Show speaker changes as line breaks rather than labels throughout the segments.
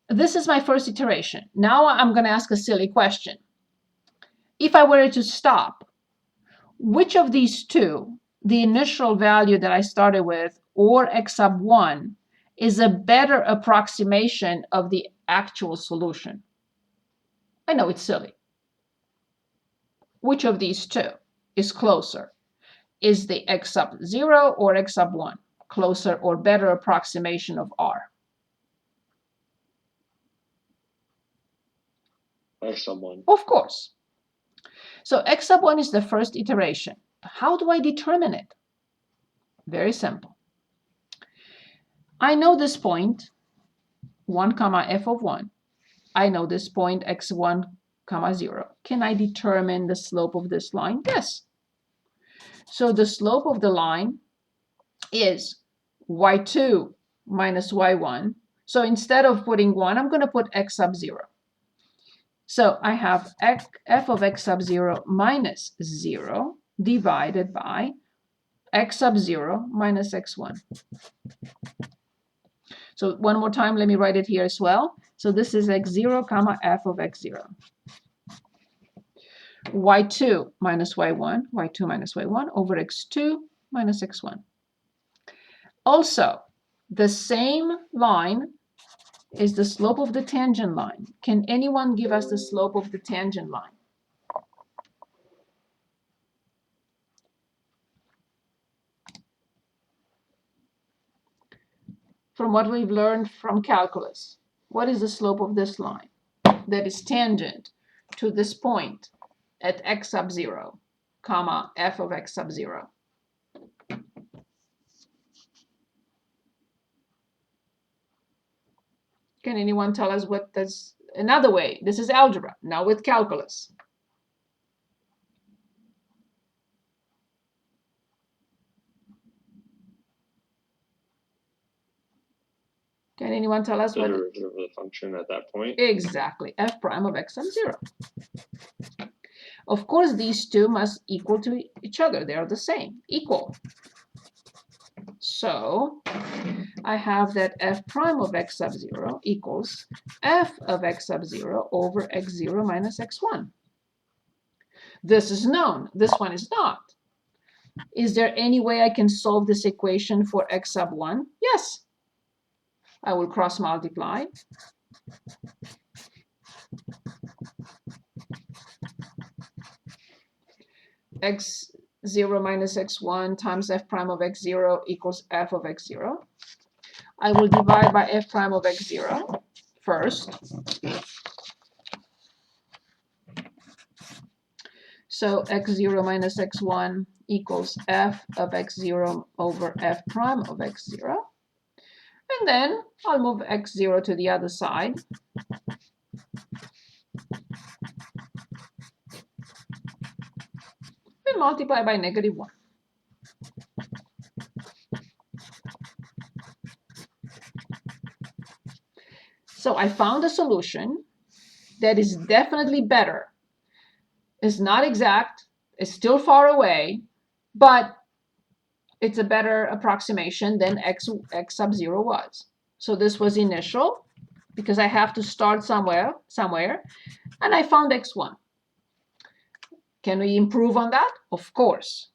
this is my first iteration. Now I'm going to ask a silly question. If I were to stop, which of these two, the initial value that I started with or x sub 1, is a better approximation of the actual solution? I know it's silly. Which of these two is closer? Is the x sub 0 or x sub 1 closer or better approximation of R?
X sub 1.
Of course. So x sub 1 is the first iteration. How do I determine it? Very simple. I know this point, 1 comma f of 1. I know this point, x1 comma 0. Can I determine the slope of this line? Yes. So the slope of the line is y2 minus y1. So instead of putting 1, I'm going to put x sub 0. So I have f of x sub 0 minus 0 divided by x sub 0 minus x1. So one more time, let me write it here as well. So this is x0 comma f of x0. y2 minus y1, y2 minus y1 over x2 minus x1. Also, the same line is the slope of the tangent line. Can anyone give us the slope of the tangent line? From what we've learned from calculus, what is the slope of this line that is tangent to this point at x sub 0, comma f of x sub 0? Can anyone tell us what that's another way? This is algebra, now with calculus. Can anyone tell us
The
what?
derivative of the function at that point.
Exactly, f prime of x sub 0. Of course, these two must equal to each other. They are the same, equal. So I have that f prime of x sub 0 equals f of x sub 0 over x0 minus x1. This is known. This one is not. Is there any way I can solve this equation for x sub 1? Yes. I will cross multiply. x0 minus x1 times f prime of x0 equals f of x0. I will divide by f prime of x0 first. So x0 minus x1 equals f of x0 over f prime of x0. And then I'll move x0 to the other side. And multiply by negative 1. So I found a solution that is definitely better. It's not exact, it's still far away, but it's a better approximation than x sub 0 was. So this was initial, because I have to start somewhere, and I found x1. Can we improve on that? Of course.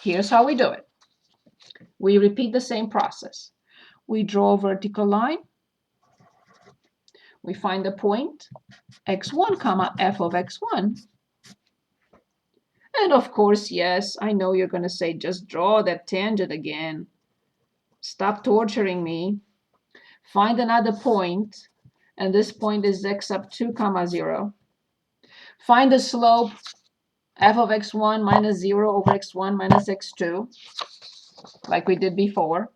Here's how we do it. We repeat the same process. We draw a vertical line. We find the point, x1 comma f of x1. And of course, yes, I know you're going to say, just draw that tangent again. Stop torturing me. Find another point, and this point is x sub 2 comma 0. Find the slope, f of x1 minus 0 over x1 minus x2, like we did before.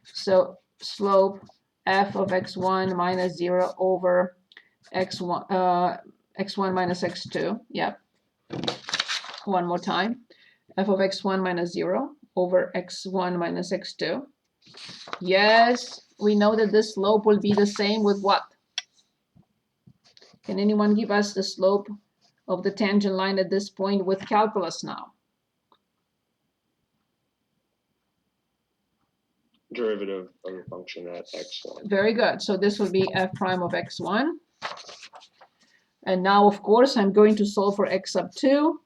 So slope f of x1 minus 0 over x1 minus x2. Yep. One more time. F of x1 minus 0 over x1 minus x2. Yes, we know that this slope will be the same with what? Can anyone give us the slope of the tangent line at this point with calculus now?
derivative of the function at x1.
Very good. So this will be f prime of x1. And now, of course, I'm going to solve for x sub 2.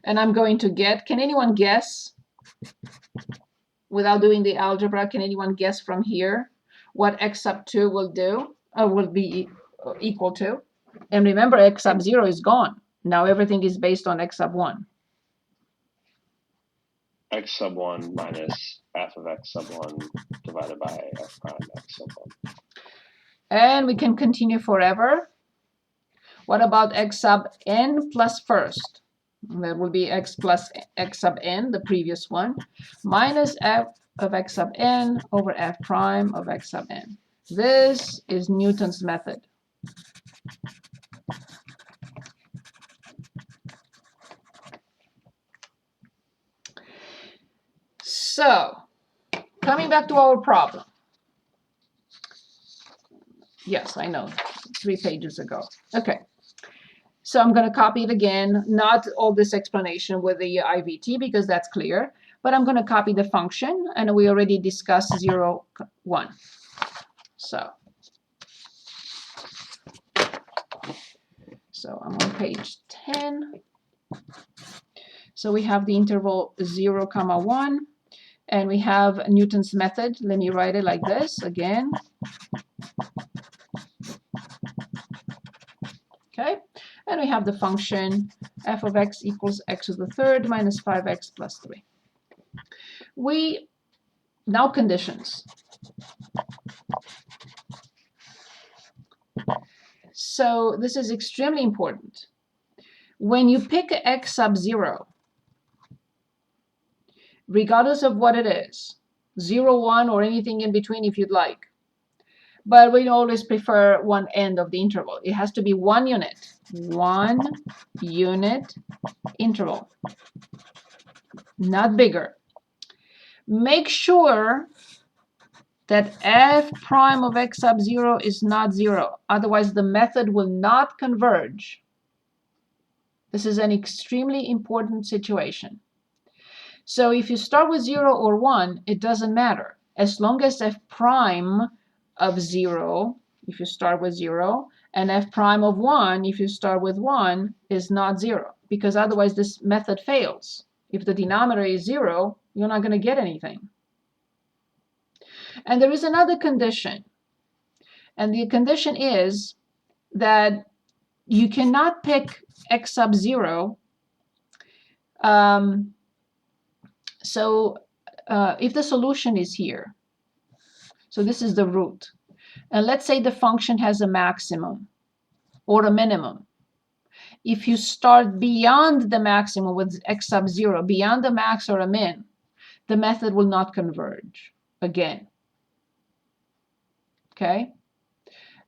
And I'm going to get, can anyone guess, without doing the algebra, can anyone guess from here what x sub 2 will do, will be equal to? And remember, x sub 0 is gone. Now everything is based on x sub 1.
X sub 1 minus f of x sub 1 divided by f prime x sub 1.
And we can continue forever. What about x sub n plus first? That will be x plus x sub n, the previous one, minus f of x sub n over f prime of x sub n. This is Newton's method. So, coming back to our problem. Yes, I know, 3 pages ago. Okay, so I'm going to copy it again, not all this explanation with the IVT because that's clear, but I'm going to copy the function, and we already discussed 0, 1. So I'm on page 10. So we have the interval 0, 1, and we have Newton's method. Let me write it like this again. Okay, and we have the function f of x equals x to the third minus 5x plus 3. We now conditions. So this is extremely important. When you pick x sub 0, regardless of what it is, 0, 1, or anything in between if you'd like, but we always prefer one end of the interval. It has to be 1 unit interval, not bigger. Make sure that f prime of x sub 0 is not 0. Otherwise, the method will not converge. This is an extremely important situation. So if you start with 0 or 1, it doesn't matter. As long as f prime of 0, if you start with 0, and f prime of 1, if you start with 1, is not 0. Because otherwise, this method fails. If the denominator is 0, you're not going to get anything. And there is another condition. And the condition is that you cannot pick x sub 0. If the solution is here, so this is the root, and let's say the function has a maximum or a minimum. If you start beyond the maximum with x sub 0, beyond the max or a min, the method will not converge again. Okay?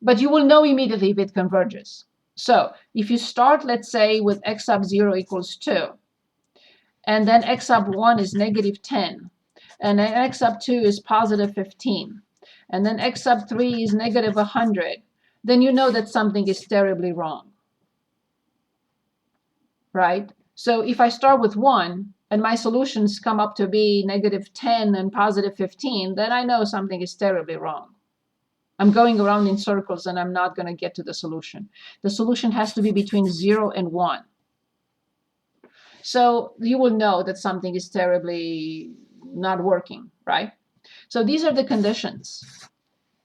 But you will know immediately if it converges. So if you start, let's say, with x sub 0 equals 2, and then x sub 1 is negative 10, and then x sub 2 is positive 15, and then x sub 3 is negative 100, then you know that something is terribly wrong. Right? So if I start with 1, and my solutions come up to be negative 10 and positive 15, then I know something is terribly wrong. I'm going around in circles and I'm not going to get to the solution. The solution has to be between 0 and 1. So you will know that something is terribly not working, right? So these are the conditions.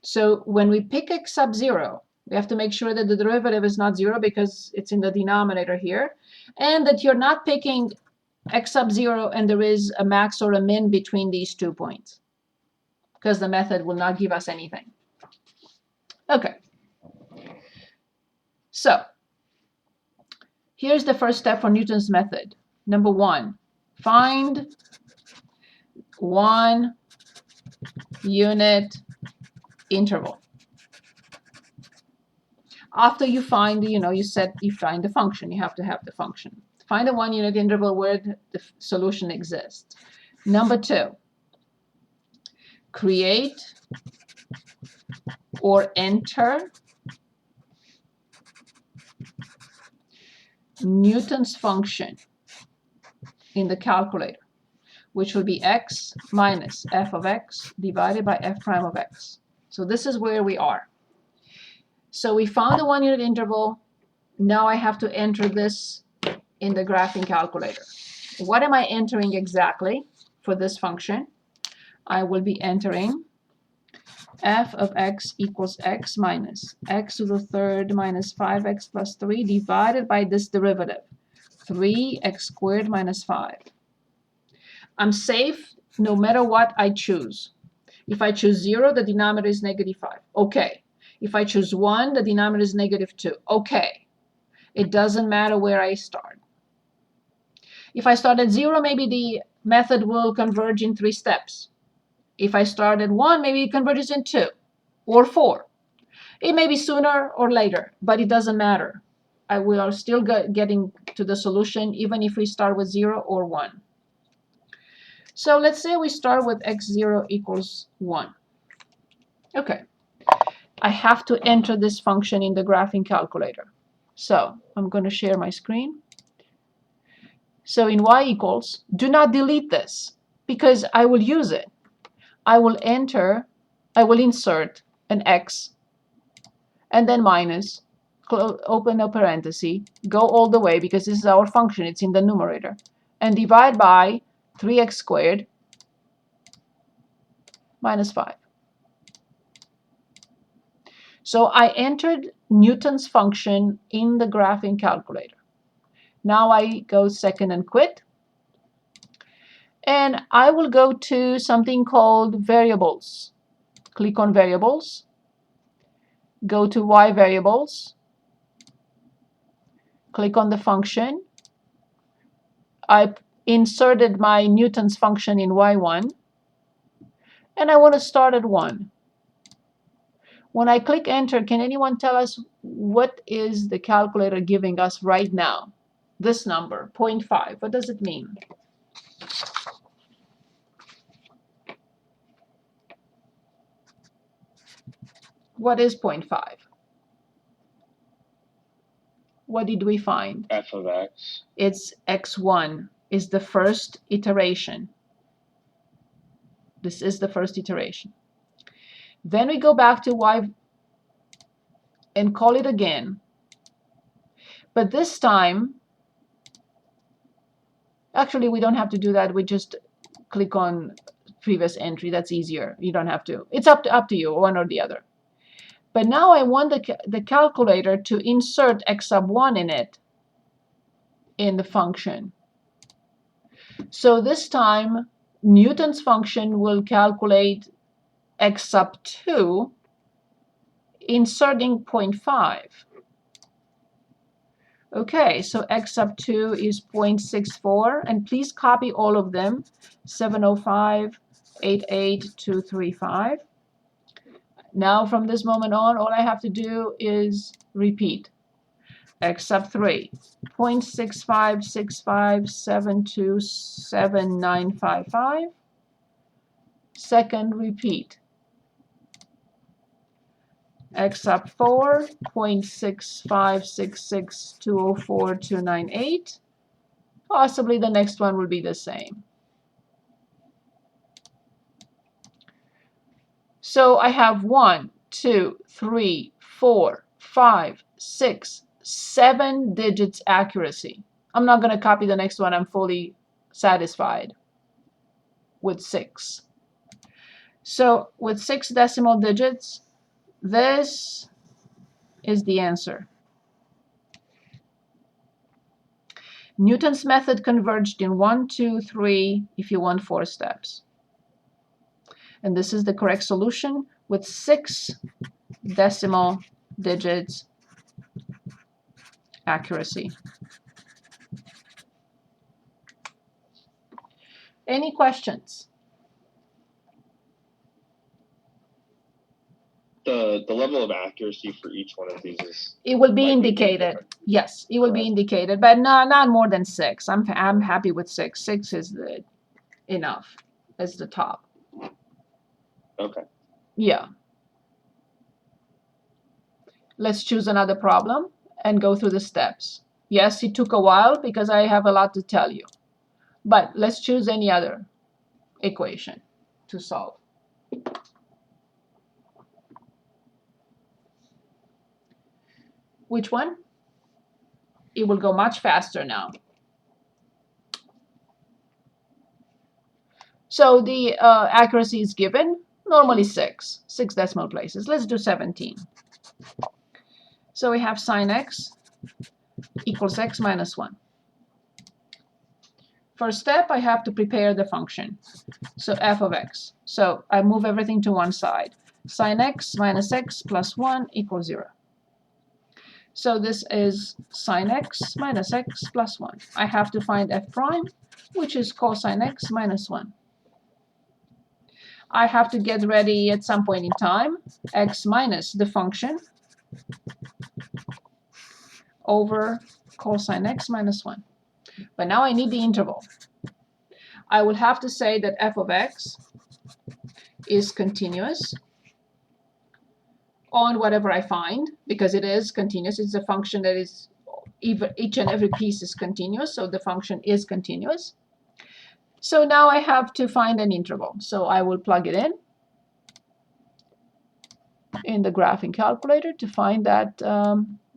So when we pick x sub 0, we have to make sure that the derivative is not 0 because it's in the denominator here, and that you're not picking x sub 0 and there is a max or a min between these 2 points, because the method will not give us anything. Okay, so here's the first step for Newton's method. Number 1, find 1 unit interval. After you find, you find the function. You have to have the function. Find a 1 unit interval where the solution exists. Number 2, create or enter Newton's function in the calculator. which will be x minus f of x divided by f prime of x. So this is where we are. So we found the 1 unit interval. Now I have to enter this in the graphing calculator. What am I entering exactly for this function? I will be entering f of x equals x minus x to the third minus 5x plus 3 divided by this derivative, 3x squared minus 5. I'm safe no matter what I choose. If I choose 0, the denominator is negative 5. Okay. If I choose 1, the denominator is negative 2. Okay. It doesn't matter where I start. If I start at 0, maybe the method will converge in 3 steps. If I start at 1, maybe it converges in 2 or 4. It may be sooner or later, but it doesn't matter. We are still getting to the solution even if we start with 0 or 1. So let's say we start with x0 equals 1. Okay. I have to enter this function in the graphing calculator. So I'm going to share my screen. So in y equals, do not delete this because I will use it. I will insert an x and then minus, open a parenthesis, go all the way because this is our function, it's in the numerator, and divide by 3x squared minus 5. So I entered Newton's function in the graphing calculator. Now I go second and quit. And I will go to something called variables. Click on variables. Go to y variables. Click on the function. I inserted my Newton's function in y1. And I want to start at 1. When I click enter, can anyone tell us what is the calculator giving us right now? This number, 0.5. What does it mean? What is 0.5? What did we find?
F of x.
It's x1 is the first iteration. This is the first iteration. Then we go back to y and call it again. But this time, actually we don't have to do that. We just click on previous entry. That's easier. You don't have to. It's up to you, one or the other. But now I want the calculator to insert x sub 1 in it, in the function. So this time, Newton's function will calculate x sub 2, inserting 0.5. Okay, so x sub 2 is 0.64, and please copy all of them, 705, 88235. Now from this moment on, all I have to do is repeat. X sub 3, 0.6565727955. Second repeat. X sub 4, 0.6566204298. Possibly the next one will be the same. So I have 1, 2, 3, 4, 5, 6, 7 digits accuracy. I'm not going to copy the next one. I'm fully satisfied with 6. So with 6 decimal digits, this is the answer. Newton's method converged in 1, 2, 3, if you want 4 steps. And this is the correct solution with 6 decimal digits accuracy. Any questions?
The level of accuracy for each one of these is.
It will be indicated. Yes, it will be indicated, but not more than 6. I'm happy with 6. 6 is enough as the top.
Okay.
Yeah. Let's choose another problem and go through the steps. Yes, it took a while because I have a lot to tell you. But let's choose any other. equation to solve. Which one? It will go much faster now. So the accuracy is given, normally 6 decimal places. Let's do 17. So we have sine x equals x minus 1. First step, I have to prepare the function. So f of x. So I move everything to one side. Sine x minus x plus 1 equals 0. So this is sine x minus x plus 1. I have to find f prime, which is cosine x minus 1. I have to get ready at some point in time, x minus the function over cosine x minus 1. But now I need the interval. I will have to say that f of x is continuous on whatever I find, because it is continuous. It's a function that is, each and every piece is continuous, so the function is continuous. So now I have to find an interval. So I will plug it in the graphing calculator to find that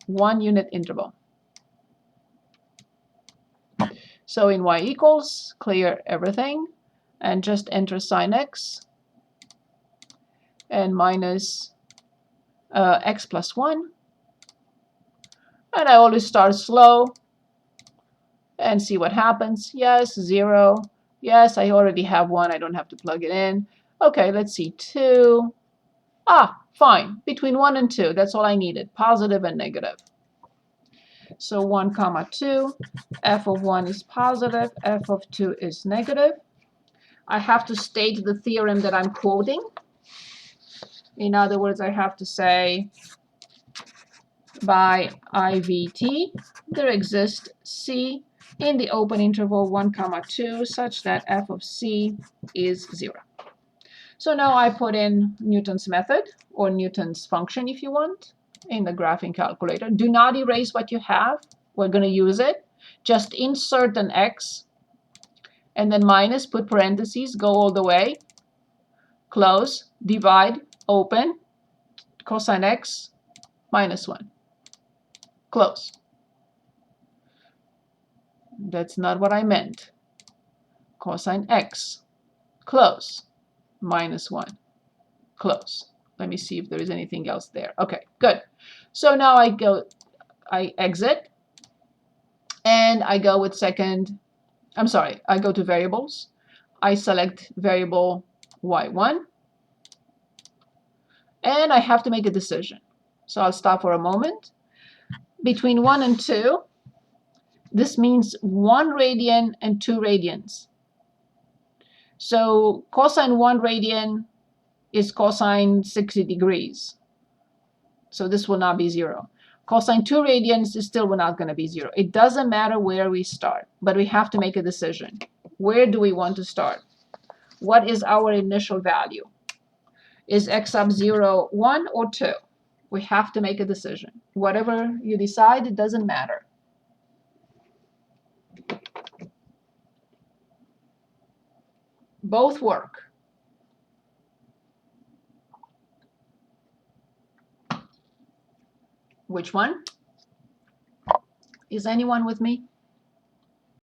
1 unit interval. So in y equals, clear everything, and just enter sine x and minus x plus 1. And I always start slow and see what happens. Yes, 0. Yes, I already have 1. I don't have to plug it in. Okay, let's see. 2. Ah, fine. Between 1 and 2, that's all I needed. Positive and negative. So 1 comma 2. F of 1 is positive. F of 2 is negative. I have to state the theorem that I'm quoting. In other words, I have to say, by IVT, there exists C in the open interval 1 comma 2 such that f of c is 0. So now I put in Newton's method, or Newton's function if you want, in the graphing calculator. Do not erase what you have. We're going to use it. Just insert an x and then minus, put parentheses, go all the way, close, divide, open, cosine x minus 1. Close. That's not what I meant. Cosine x, close, minus 1, close. Let me see if there is anything else there. Okay, good. So now I exit, and I go with I go to variables. I select variable y1, and I have to make a decision. So I'll stop for a moment. Between 1 and 2, this means 1 radian and 2 radians. So cosine 1 radian is cosine 60 degrees. So this will not be 0. Cosine 2 radians is still not going to be 0. It doesn't matter where we start, but we have to make a decision. Where do we want to start? What is our initial value? Is x sub 0 1 or 2? We have to make a decision. Whatever you decide, it doesn't matter. Both work. Which one? Is anyone with me?